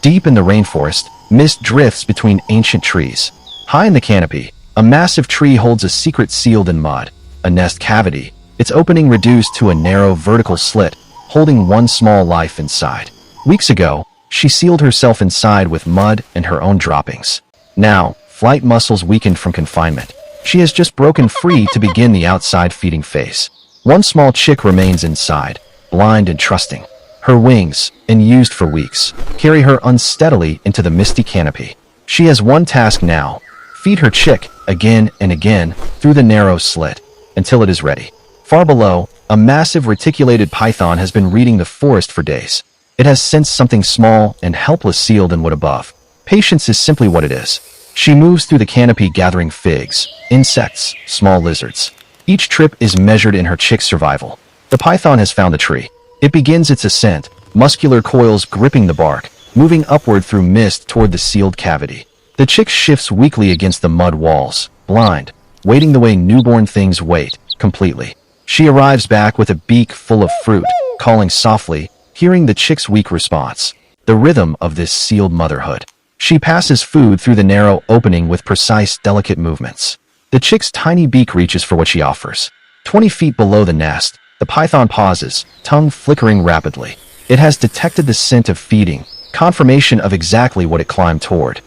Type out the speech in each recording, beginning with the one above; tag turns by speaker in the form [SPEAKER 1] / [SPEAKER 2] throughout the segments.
[SPEAKER 1] Deep in the rainforest, mist drifts between ancient trees. High in the canopy, a massive tree holds a secret sealed in mud, a nest cavity, its opening reduced to a narrow vertical slit, holding one small life inside. Weeks ago, she sealed herself inside with mud and her own droppings. Now, flight muscles weakened from confinement. She has just broken free to begin the outside feeding phase. One small chick remains inside, blind and trusting. Her wings, unused for weeks, carry her unsteadily into the misty canopy. She has one task now: feed her chick again and again through the narrow slit until it is ready. Far below, a massive reticulated python has been reading the forest for days. It has sensed something small and helpless sealed in wood above. Patience is simply what it is. She moves through the canopy gathering figs, insects, small lizards. Each trip is measured in her chick's survival. The python has found the tree. It begins its ascent, muscular coils gripping the bark, moving upward through mist toward the sealed cavity. The chick shifts weakly against the mud walls, blind, waiting the way newborn things wait, completely. She arrives back with a beak full of fruit, calling softly, hearing the chick's weak response. The rhythm of this sealed motherhood. She passes food through the narrow opening with precise, delicate movements. The chick's tiny beak reaches for what she offers. 20 feet below the nest, the python pauses, tongue flickering rapidly. It has detected the scent of feeding, confirmation of exactly what it climbed toward.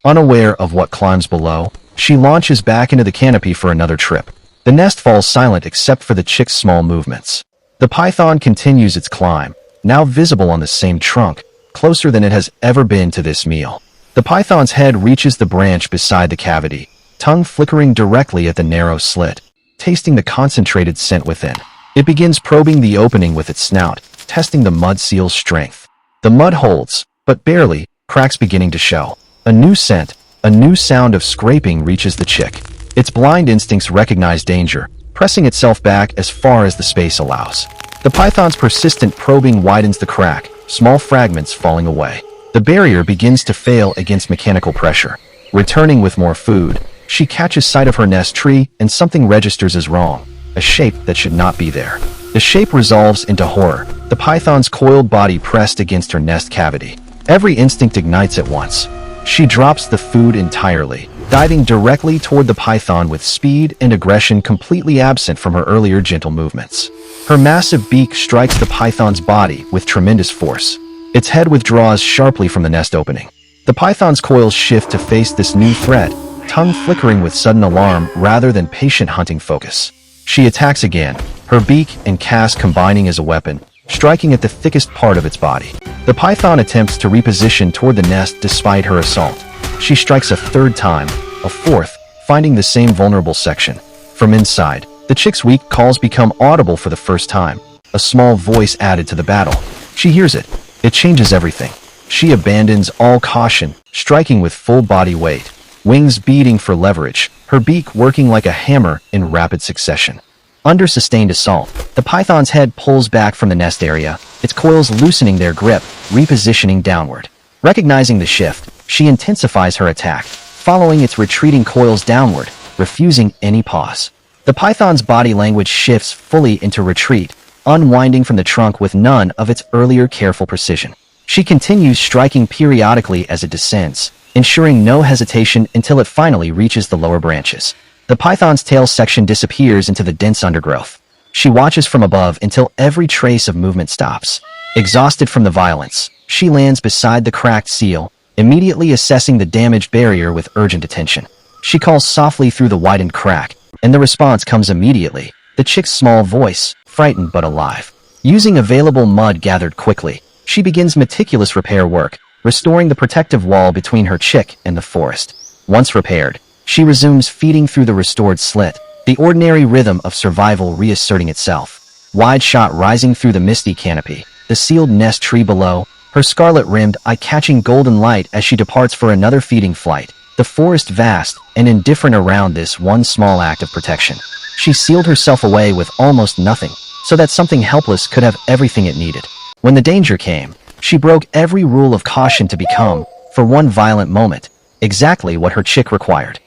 [SPEAKER 1] Unaware of what climbs below, she launches back into the canopy for another trip. The nest falls silent except for the chick's small movements. The python continues its climb, now visible on the same trunk, closer than it has ever been to this meal. The python's head reaches the branch beside the cavity, tongue flickering directly at the narrow slit, tasting the concentrated scent within. It begins probing the opening with its snout, testing the mud seal's strength. The mud holds, but barely, cracks beginning to show. A new scent, a new sound of scraping reaches the chick. Its blind instincts recognize danger, pressing itself back as far as the space allows. The python's persistent probing widens the crack, small fragments falling away. The barrier begins to fail against mechanical pressure. Returning with more food, she catches sight of her nest tree and something registers as wrong, a shape that should not be there. The shape resolves into horror, the python's coiled body pressed against her nest cavity. Every instinct ignites at once. She drops the food entirely, diving directly toward the python with speed and aggression completely absent from her earlier gentle movements. Her massive beak strikes the python's body with tremendous force. Its head withdraws sharply from the nest opening. The python's coils shift to face this new threat, tongue flickering with sudden alarm rather than patient hunting focus. She attacks again, her beak and cast combining as a weapon, striking at the thickest part of its body. The python attempts to reposition toward the nest despite her assault. She strikes a third time, a fourth, finding the same vulnerable section. From inside, the chick's weak calls become audible for the first time, a small voice added to the battle. She hears it. It changes everything. She abandons all caution, striking with full body weight, wings beating for leverage, her beak working like a hammer in rapid succession. Under sustained assault, the python's head pulls back from the nest area, its coils loosening their grip, repositioning downward. Recognizing the shift, she intensifies her attack, following its retreating coils downward, refusing any pause. The python's body language shifts fully into retreat, unwinding from the trunk with none of its earlier careful precision. She continues striking periodically as it descends, ensuring no hesitation until it finally reaches the lower branches. The python's tail section disappears into the dense undergrowth. She watches from above until every trace of movement stops. Exhausted from the violence, she lands beside the cracked seal, immediately assessing the damaged barrier with urgent attention. She calls softly through the widened crack, and the response comes immediately, the chick's small voice, frightened but alive. Using available mud gathered quickly, she begins meticulous repair work, restoring the protective wall between her chick and the forest. Once repaired, she resumes feeding through the restored slit, the ordinary rhythm of survival reasserting itself. Wide shot rising through the misty canopy, the sealed nest tree below, her scarlet-rimmed, eye-catching golden light as she departs for another feeding flight. The forest vast and indifferent around this one small act of protection. She sealed herself away with almost nothing, so that something helpless could have everything it needed. When the danger came, she broke every rule of caution to become, for one violent moment, exactly what her chick required.